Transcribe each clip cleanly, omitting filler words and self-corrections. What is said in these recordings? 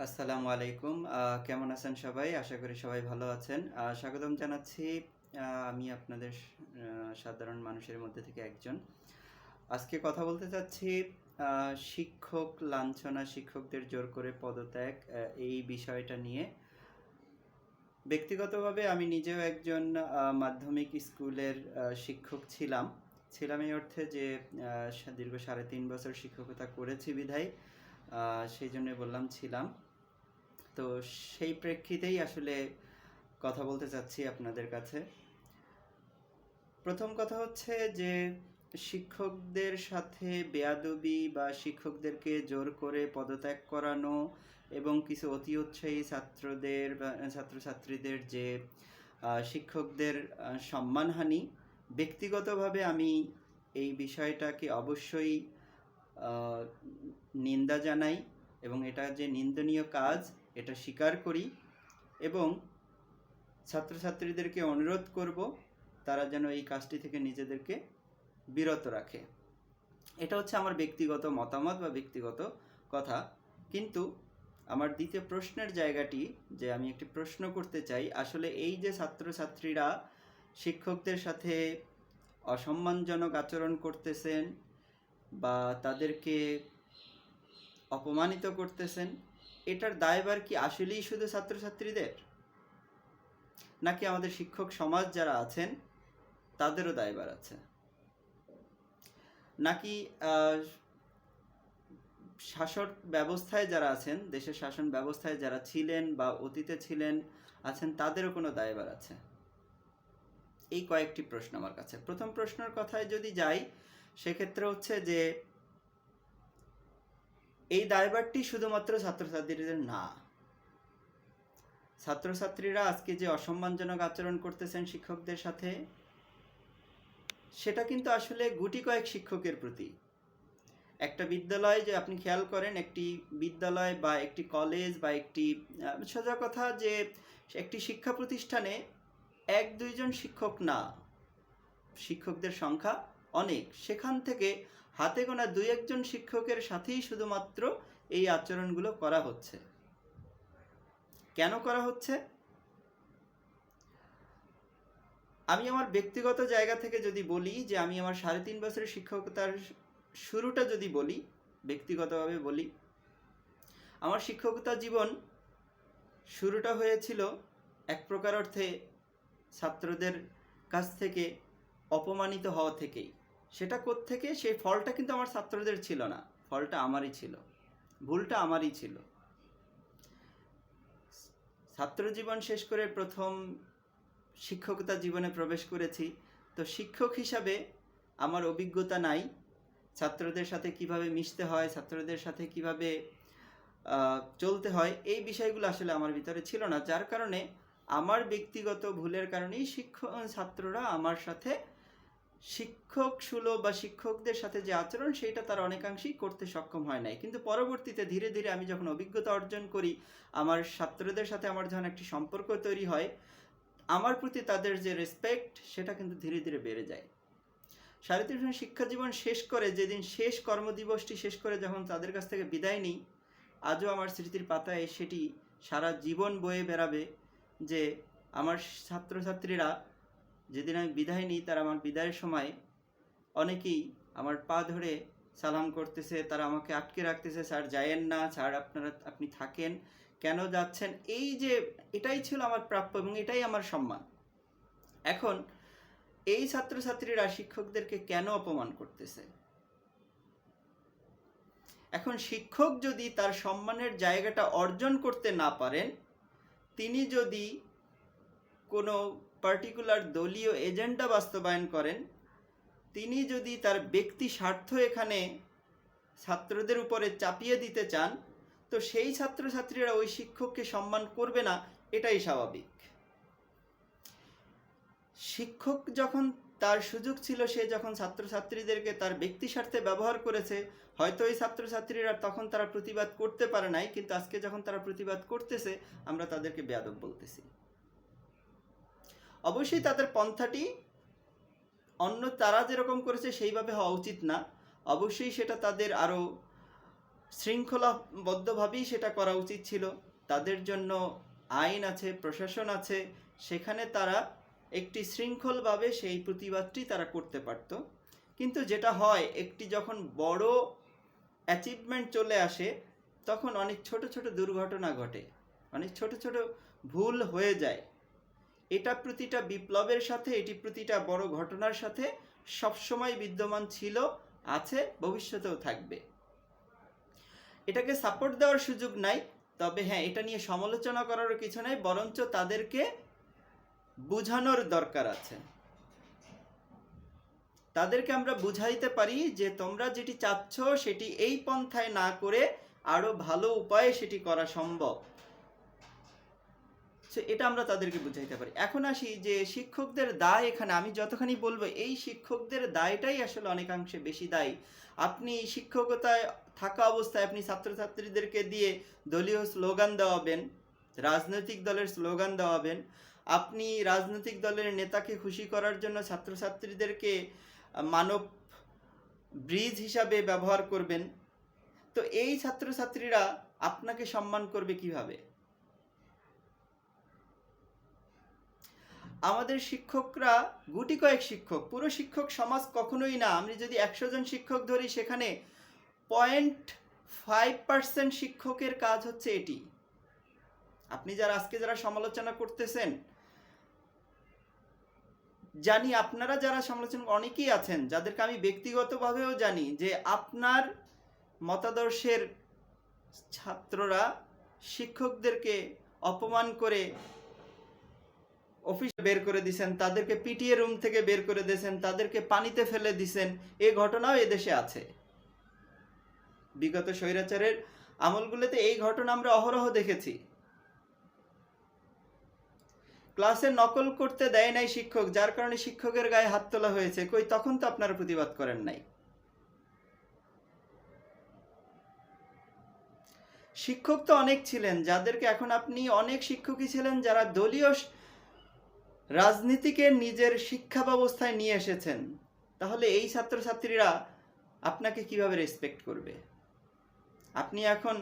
আসসালামু আলাইকুম। কেমন আছেন সবাই? আশা করি সবাই ভালো আছেন। স্বাগতম জানাচ্ছি। আমি আপনাদের সাধারণ মানুষের মধ্যে থেকে একজন। আজকে কথা বলতে চাচ্ছি আ শিক্ষক লাঞ্ছনা, শিক্ষকদের জোর করে পদত্যাগ এই বিষয়টা নিয়ে। ব্যক্তিগতভাবে আমি নিজেও একজন মাধ্যমিক স্কুলের শিক্ষক ছিলাম। ছিলাম এই অর্থে যে দীর্ঘ ৩.৫ বছর শিক্ষকতা করেছি বিধায় সেইজন্যে বললাম ছিলাম। তো সেই প্রেক্ষিতেই আসলে কথা বলতে চাচ্ছি আপনাদের কাছে। প্রথম কথা হচ্ছে যে শিক্ষকদের সাথে বেয়াদবি বা শিক্ষকদেরকে জোর করে পদত্যাগ করানো এবং কিছু অতি উৎসাহী ছাত্রদের বা ছাত্রছাত্রীদের যে শিক্ষকদের সম্মানহানি, ব্যক্তিগতভাবে আমি এই বিষয়টাকে অবশ্যই নিন্দা জানাই এবং এটা যে নিন্দনীয় কাজ এটা স্বীকার করি এবং ছাত্রছাত্রীদেরকে অনুরোধ করব তারা যেন এই কাজটি থেকে নিজেদেরকে বিরত রাখে। এটা হচ্ছে আমার ব্যক্তিগত মতামত বা ব্যক্তিগত কথা। কিন্তু আমার দ্বিতীয় প্রশ্নের জায়গাটি যে আমি একটি প্রশ্ন করতে চাই, আসলে এই যে ছাত্রছাত্রীরা শিক্ষকদের সাথে অসম্মানজনক আচরণ করতেছেন বা তাদেরকে অপমানিত করতেছেন, এটার দায়ভার কি আসলেই শুধু ছাত্রছাত্রীদের, নাকি আমাদের শিক্ষক সমাজ যারা আছেন তাদেরও দায়ভার আছে? নাকি শাসক ব্যবস্থায় যারা আছেন, দেশের শাসন ব্যবস্থায় যারা ছিলেন বা অতীতে ছিলেন আছেন, তাদেরও কোনো দায়ভার আছে? এই কয়েকটি প্রশ্ন আমার কাছে। প্রথম প্রশ্নের কথায় যদি যাই, সেক্ষেত্রে হচ্ছে যে এই দায়ভারটি শুধুমাত্র ছাত্রছাত্রীদের না। ছাত্রছাত্রীরা আজকে যে অসম্মানজনক আচরণ করতেছেন শিক্ষকদের সাথে, সেটা কিন্তু আসলে গুটি কয়েক শিক্ষকের প্রতি। একটা বিদ্যালয় যে আপনি খেয়াল করেন, একটি বিদ্যালয় বা একটি কলেজ বা একটি সোজা কথা যে একটি শিক্ষা প্রতিষ্ঠানে ১-২ জন শিক্ষক না, শিক্ষকদের সংখ্যা অনেক। সেখান থেকে হাতে গোনা ২-১ জন শিক্ষকের সাথেই শুধুমাত্র এই আচরণগুলো করা হচ্ছে। কেন করা হচ্ছে? আমি আমার ব্যক্তিগত জায়গা থেকে যদি বলি যে আমি আমার ৩.৫ বছরের শিক্ষকতার শুরুটা যদি বলি, ব্যক্তিগতভাবে বলি, আমার শিক্ষকতা জীবন শুরুটা হয়েছিল এক প্রকার অর্থে ছাত্রদের কাছ থেকে অপমানিত হওয়া থেকেই। সেটা কোত্থেকে? সেই ফলটা কিন্তু আমার ছাত্রদের ছিল না, ফলটা আমারই ছিল, ভুলটা আমারই ছিল। ছাত্র জীবন শেষ করে প্রথম শিক্ষকতা জীবনে প্রবেশ করেছি, তো শিক্ষক হিসাবে আমার অভিজ্ঞতা নাই ছাত্রদের সাথে কিভাবে মিশতে হয়, ছাত্রদের সাথে কিভাবে চলতে হয়, এই বিষয়গুলো আসলে আমার ভিতরে ছিল না। যার কারণে আমার ব্যক্তিগত ভুলের কারণেই ছাত্ররা আমার সাথে শিক্ষক সুলভ বা শিক্ষকদের সাথে যে আচরণ, সেইটা তারা অনেকাংশেই করতে সক্ষম হয় নাই। কিন্তু পরবর্তীতে ধীরে ধীরে আমি যখন অভিজ্ঞতা অর্জন করি, আমার ছাত্রদের সাথে আমার যখন একটি সম্পর্ক তৈরি হয়, আমার প্রতি তাদের যে রেসপেক্ট, সেটা কিন্তু ধীরে ধীরে বেড়ে যায়। ৩.৫ বছর শিক্ষা জীবন শেষ করে যেদিন শেষ কর্মদিবসটি শেষ করে যখন তাদের কাছ থেকে বিদায় নিই, আজও আমার স্মৃতির পাতায় সেটি সারা জীবন বয়ে বেড়াবে যে আমার ছাত্রছাত্রীরা যেদিন আমি বিদায় নিই, তারা আমার বিদায়ের সময় অনেকেই আমার পা ধরে সালাম করতেছে, তারা আমাকে আটকে রাখতেছে, স্যার যায়েন না, স্যার আপনি থাকেন, কেন যাচ্ছেন? এই যে এটাই ছিল আমার প্রাপ্য এবং এটাই আমার সম্মান। এখন এই ছাত্রছাত্রীরা শিক্ষকদেরকে কেন অপমান করতেছে? এখন শিক্ষক যদি তার সম্মানের জায়গাটা অর্জন করতে না পারেন, তিনি যদি কোনো পার্টিকুলার দলীয় এজেন্ডা বাস্তবায়ন করেন, তিনি যদি তার ব্যক্তি স্বার্থ এখানে ছাত্রদের উপরে চাপিয়ে দিতে চান, তো সেই ছাত্রছাত্রীরা ওই শিক্ষককে সম্মান করবে না, এটাই স্বাভাবিক। শিক্ষক যখন তার সুযোগ ছিল, সে যখন ছাত্রছাত্রীদেরকে তার ব্যক্তি স্বার্থে ব্যবহার করেছে, হয়তো এই ছাত্রছাত্রীরা তখন তারা প্রতিবাদ করতে পারে নাই, কিন্তু আজকে যখন তারা প্রতিবাদ করতেছে, আমরা তাদেরকে বেয়াদব বলতেছি। অবশ্যই তাদের পন্থাটি তারা যেরকম করেছে সেইভাবে হওয়া উচিত না, অবশ্যই সেটা তাদের আরও শৃঙ্খলাবদ্ধভাবেই সেটা করা উচিত ছিল। তাদের জন্য আইন আছে, প্রশাসন আছে, সেখানে তারা একটি শৃঙ্খলভাবে সেই প্রতিবাদটি তারা করতে পারত। কিন্তু যেটা হয়, একটি যখন বড় অ্যাচিভমেন্ট চলে আসে, তখন অনেক ছোট ছোট দুর্ঘটনা ঘটে, অনেক ছোট ছোট ভুল হয়ে যায়। এটা প্রতিটা বিপ্লবের সাথে, এটি প্রতিটা বড় ঘটনার সাথে সবসময় বিদ্যমান ছিল, আছে, ভবিষ্যতেও থাকবে। এটাকে সাপোর্ট দেওয়ার সুযোগ নাই, তবে হ্যাঁ, এটা নিয়ে সমালোচনা করারও কিছু নাই, বরঞ্চ তাদেরকে বুঝানোর দরকার আছে। তাদেরকে আমরা বুঝাইতে পারি যে তোমরা যেটি চাচ্ছ সেটি এই পন্থায় না করে আরো ভালো উপায়ে সেটি করা সম্ভব। এটা আমরা তাদেরকে বুঝাইতে পারি। এখন আসি যে শিক্ষকদের দায়, এখানে আমি যতখানি বলবো, এই শিক্ষকদের দায়টাই আসলে অনেকাংশে বেশি দায়ী। আপনি শিক্ষকতায় থাকা অবস্থায় আপনি ছাত্রছাত্রীদেরকে দিয়ে দলীয় স্লোগান দেওয়াবেন, রাজনৈতিক দলের স্লোগান দেওয়াবেন, আপনি রাজনৈতিক দলের নেতাকে খুশি করার জন্য ছাত্রছাত্রীদেরকে মানব ব্রিজ হিসাবে ব্যবহার করবেন। তো এই ছাত্রছাত্রীরা আপনাকে সম্মান করবে কিভাবে? আমাদের শিক্ষকরা গুটি কয়েক শিক্ষক, পুরো শিক্ষক সমাজ কখনোই না। আমি যদি 100 জন শিক্ষক ধরি, সেখানে 0.5% শিক্ষকের কাজ হচ্ছে এটি। আপনি আজকে যারা সমালোচনা করতেছেন, জানি আপনারা যারা সমালোচনা, অনেকেই আছেন যাদেরকে আমি ব্যক্তিগতভাবেও জানি, যে আপনার মতাদর্শের ছাত্ররা শিক্ষকদেরকে অপমান করে অফিস বের করে দিয়েছেন, তাদেরকে পিটিএ রুম থেকে বের করে দিয়েছেন, তাদেরকে পানিতে ফেলে দিয়েছেন। এই ঘটনাও এদেশে আছে। বিগত স্বৈরাচারের আমলগুলোতে এই ঘটনা আমরা অহরহ দেখেছি। ক্লাসে নকল করতে দেয় নাই শিক্ষক, যার কারণে শিক্ষকের গায়ে হাত তোলা হয়েছে। কই, তখন তো আপনারা প্রতিবাদ করেন নাই। শিক্ষক তো অনেক ছিলেন, যাদেরকে এখন আপনি, অনেক শিক্ষকই ছিলেন যারা দলীয় রাজনীতিকে নিজের শিক্ষা ব্যবস্থায় নিয়ে এসেছেন। তাহলে এই ছাত্রছাত্রীরা আপনাকে কিভাবে রেসপেক্ট করবে? আপনি এখন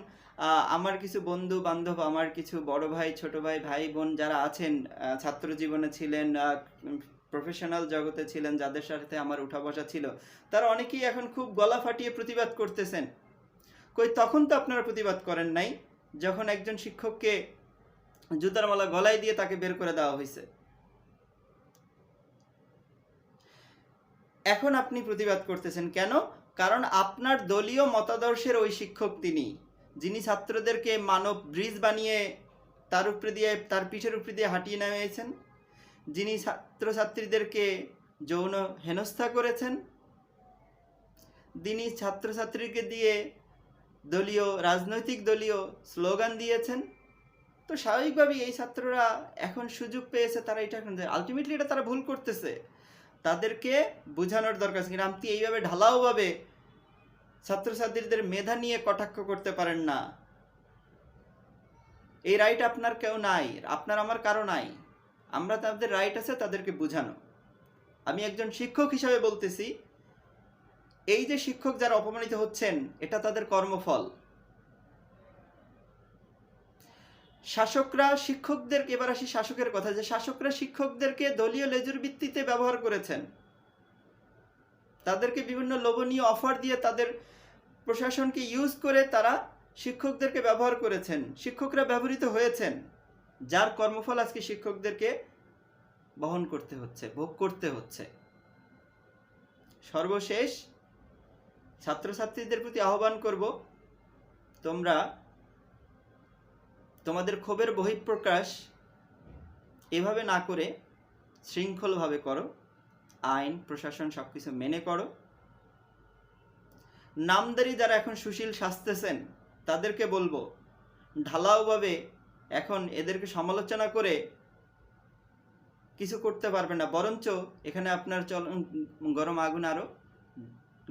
আমার কিছু বন্ধু বান্ধব, আমার কিছু বড় ভাই, ছোট ভাই, ভাই বোন যারা আছেন, ছাত্র জীবনে ছিলেন, প্রফেশনাল জগতে ছিলেন, যাদের সাথে আমার উঠা বসা ছিল, তারা অনেকেই এখন খুব গলা ফাটিয়ে প্রতিবাদ করতেছেন। কই, তখন তো আপনারা প্রতিবাদ করেন নাই, যখন একজন শিক্ষককে জুতার মালা গলায় দিয়ে তাকে বের করে দেওয়া হয়েছে। এখন আপনি প্রতিবাদ করতেছেন কেন? কারণ আপনার দলীয় মতাদর্শের ওই শিক্ষক তিনি, যিনি ছাত্রদেরকে মানব ব্রিজ বানিয়ে তার উপরে দিয়ে, তার পিঠের উপরে দিয়ে হাঁটিয়ে নেমেছেন, যিনি ছাত্রছাত্রীদেরকে যৌন হেনস্থা করেছেন, যিনি ছাত্রছাত্রীকে দিয়ে রাজনৈতিক দলীয় স্লোগান দিয়েছেন। তো স্বাভাবিকভাবেই এই ছাত্ররা এখন সুযোগ পেয়েছে, তারা এটা এখন, আলটিমেটলি এটা তারা ভুল করতেছে, তাদেরকে বোঝানোর দরকার। কিন্তু আপনি এইভাবে ঢালাওভাবে ছাত্রছাত্রীদের মেধা নিয়ে কটাক্ষ করতে পারেন না। এই রাইট আপনার কেউ নাই, আপনার আমার কারো নাই। আমরা, তাদের রাইট আছে তাদেরকে বোঝানো। আমি একজন শিক্ষক হিসাবে বলতেছি, এই যে শিক্ষক যারা অপমানিত হচ্ছেন, এটা তাদের কর্মফল। শাসকরা শিক্ষকদেরকে, এবার আসি শাসকের কথা, যে শাসকরা শিক্ষকদেরকে দলীয় লেজুর ভিত্তিতে ব্যবহার করেছেন, তাদেরকে বিভিন্ন লোভনীয় অফার দিয়ে তাদের প্রশাসনকে ইউজ করে তারা শিক্ষকদেরকে ব্যবহার করেছেন, শিক্ষকরা ব্যবহৃত হয়েছেন, যার কর্মফল আজকে শিক্ষকদেরকে বহন করতে হচ্ছে, ভোগ করতে হচ্ছে। সর্বশেষ ছাত্রছাত্রীদের প্রতি আহ্বান করব, তোমরা তোমাদের ক্ষোভের বহিঃপ্রকাশ এভাবে না করে শৃঙ্খলভাবে করো, আইন প্রশাসন সবকিছু মেনে করো। নামদারি যারা এখন সুশীল সাজতেছেন, তাদেরকে বলবো, ঢালাওভাবে এখন এদেরকে সমালোচনা করে কিছু করতে পারবে না, বরঞ্চ এখানে আপনার গরম আগুন আরো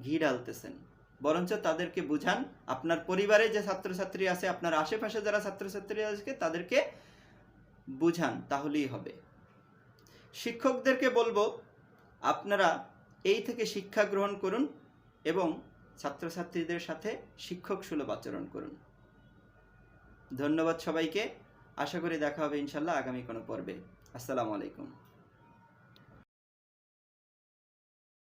ঘি ঢালতেছেন। বরঞ্চ তাদেরকে বুঝান, আপনার পরিবারে যে ছাত্রছাত্রী আছে, আপনার আশেপাশে যারা ছাত্রছাত্রী আছে, তাদেরকে বুঝান, তাহলেই হবে। শিক্ষকদেরকে বলবো, আপনারা এই থেকে শিক্ষা গ্রহণ করুন এবং ছাত্রছাত্রীদের সাথে শিক্ষক সুলভ আচরণ করুন। ধন্যবাদ সবাইকে। আশা করি দেখা হবে ইনশাল্লাহ আগামী কোনো পর্বে। আসসালামু আলাইকুম।